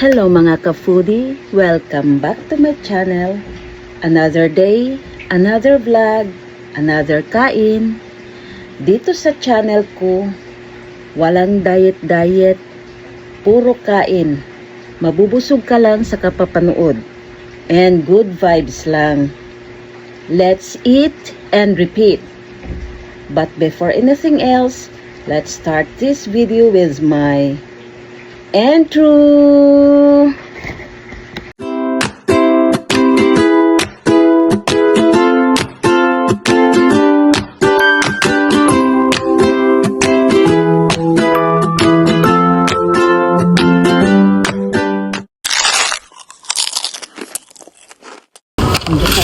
Hello mga ka-foodie! Welcome back to my channel. Another day, another vlog, another kain. Dito sa channel ko, walang diet-diet, puro kain. Mabubusog ka lang sa kapapanood. And good vibes lang. Let's eat and repeat. But before anything else, let's start this video with my intro.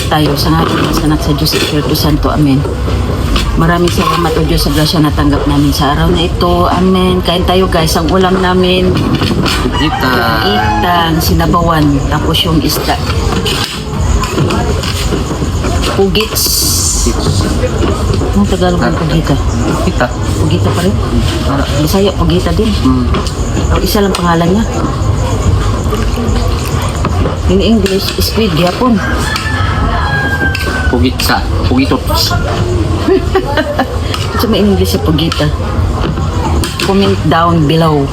Tayo sa ngalan ng Anak sa Diyos Espiritu Santo. Amen. Maraming salamat o Diyos sa grasya na tanggap namin sa araw na ito. Amen. Kain tayo guys. Ang ulam namin, itang sinabawan. Tapos yung isda. Pugits. Ang Tagalog ng pugita? Pugita. Pugita pa rin? Bisaya, pugita din. O, isa lang pangalan niya. In English, squid yapon. Pugitsa. Pugitots. Ito may English sa pugita. Comment down below.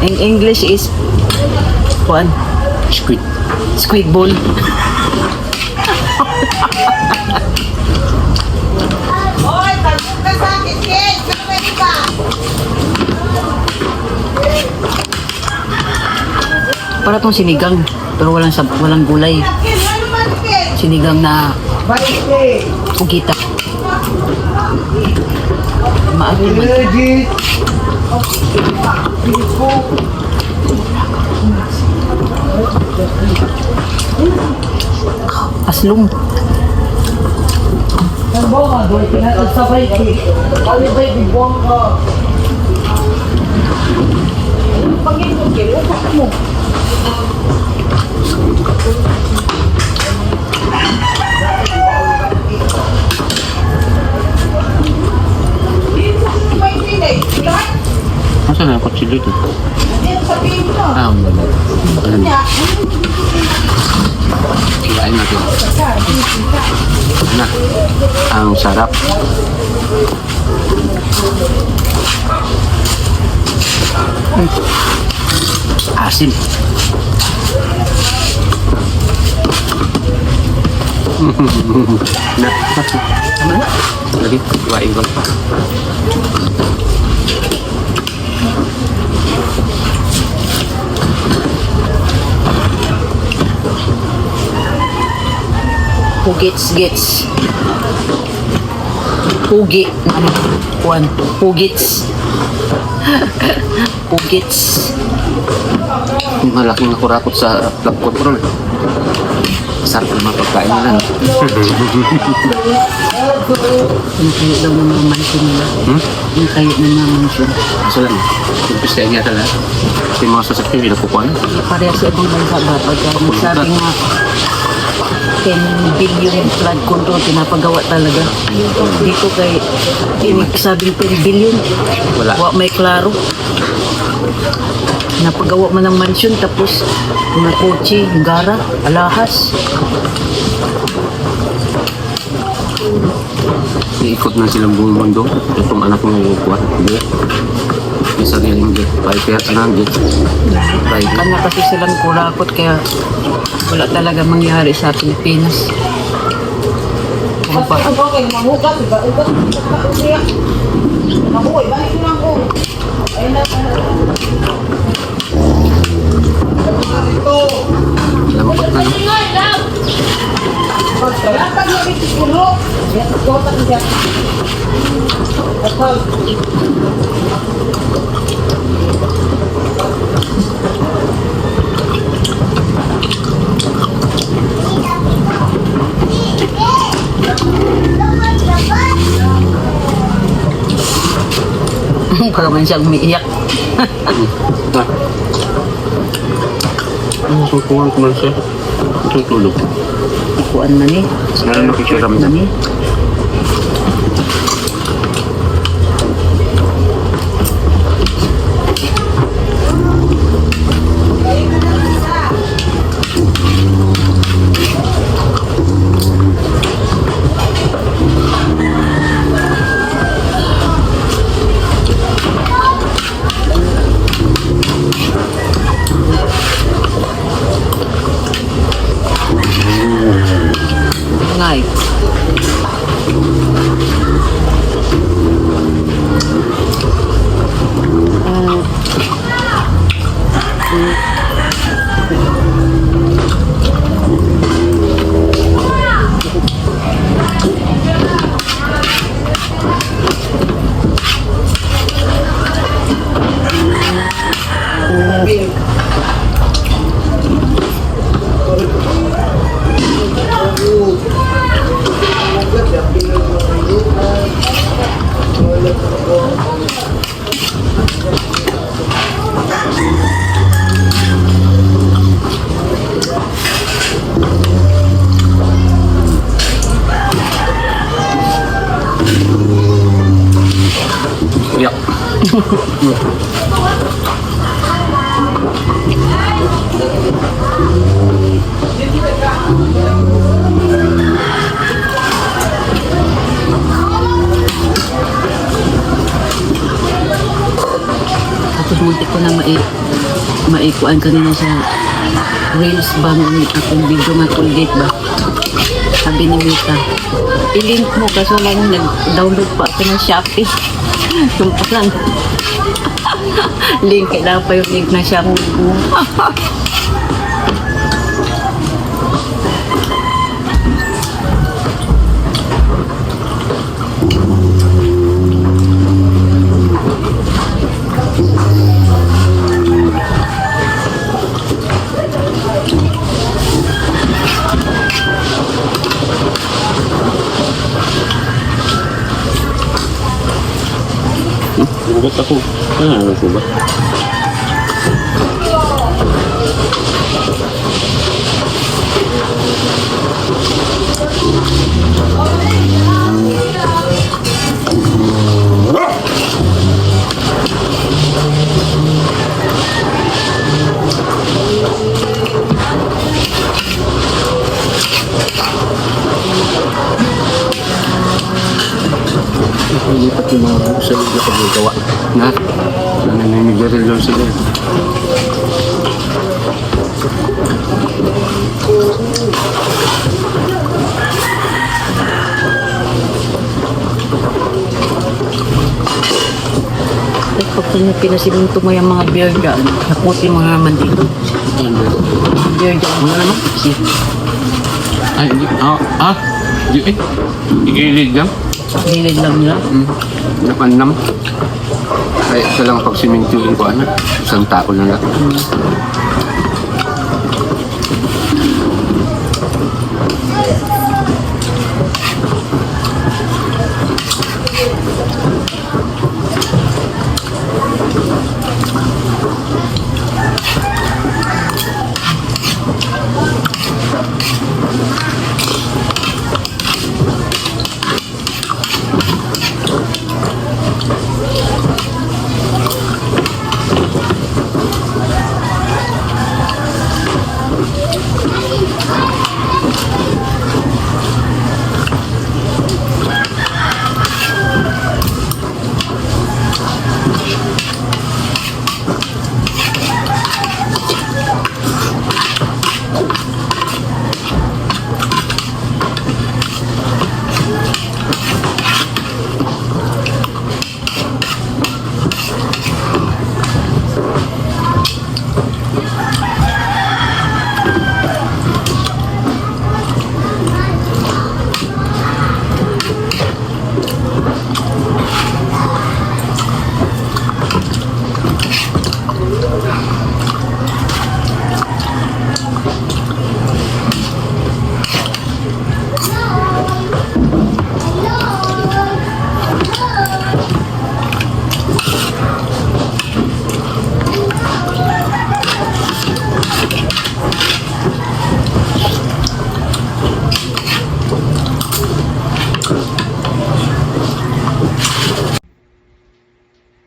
In English is what? Squid. Squid ball. Hoy, pagod ka sa akin, Ken! Saan pwede ka? Para tong sinigang, pero walang gulay. Ken, ano man, Ken? Sinigang na Balik, pugita. Maaari man. Legit! Aslong. Ang bunga, doon, pinatag sa bike. Alibay, bigwang ka. Pag-ibig, Ken, upak mo. Masa na yung kutsilyo ito? Sabihin mo. Alam mo. Kirain natin. Na. Ang sarap. Asim. Na. Lagi, iwain ko. Pugits. Pugi. Kuan. Pugits. Pugits. Malaking nakurakot sa blood control. Sarap ng mga pagkain nila. Yung kayo daw ng mga mansion nila. Yung kayo ng mga mansion. Kaso lang, yung pista niya talaga. Yung mga sasakyan, hindi nakukuha na. Pareha sa ibang bansa ba? Pagka masabi nga 10 billion flood control, pinapagawa talaga. Dito kay sabing 10 billion. Wala. May klaro. Napagawa man ng mansion, tapos mga kotse, gara, alahas. Iikot na silang buong mundo. Itong anak mo kukuha. Hindi. May sariling jet. Private na jet. Private. Kanya kasi silang kurakot, kaya wala talaga mangyari sa Pilipinas. Ano pa? Ang bakit, mahugat, ugat, mahuy, balik mo lang ko. Ayun na, Lampat na. Kaya pag nabit si Kulo, yan, gota ko dyan. Kapal. Mukha man siyang umiiyak. Ang sukuhan ko man siya. Tutulog. Ikuan na ni. Meron na picture kami. Tapos muntik ko na maikuan kanina sa Reels ba ng akong video nga Colgate ba? Sabi ni Mita, i-link mo kaso lang nag-download pa ako ng Shopee. Tumpa lang. Link, kailangan pa yung link na Shopee ko. Bugot ako. Ano ko ba? Lipat yung mga salid na paggawa na naninigaril lang sila. Tapos pag pinasilinto mo yung mga beer dyan, nakuti mga naman dito. Beer dyan. Ano naman? Ay, hindi. Hindi eh. Igilid lang. Gilid lang nila. Napanam. Kaya ito lang pag simintuin ko, isang tako na lang.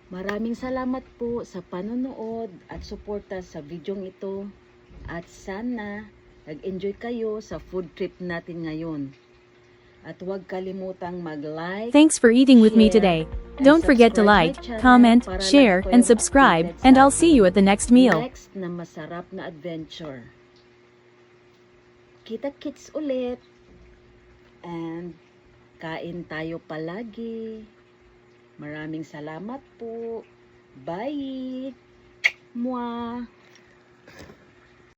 Maraming salamat po sa panonood at suporta sa videong ito. At sana nag-enjoy kayo sa food trip natin ngayon. At huwag kalimutang mag-like. Thanks for eating with me share, today. and Don't forget to subscribe my like, channel comment, para share, lagi ko and yung subscribe, updated and sa I'll see you at the next meal. next na masarap na adventure. Kita-kits ulit. And kain tayo palagi. Maraming salamat po. Bye! Mwah!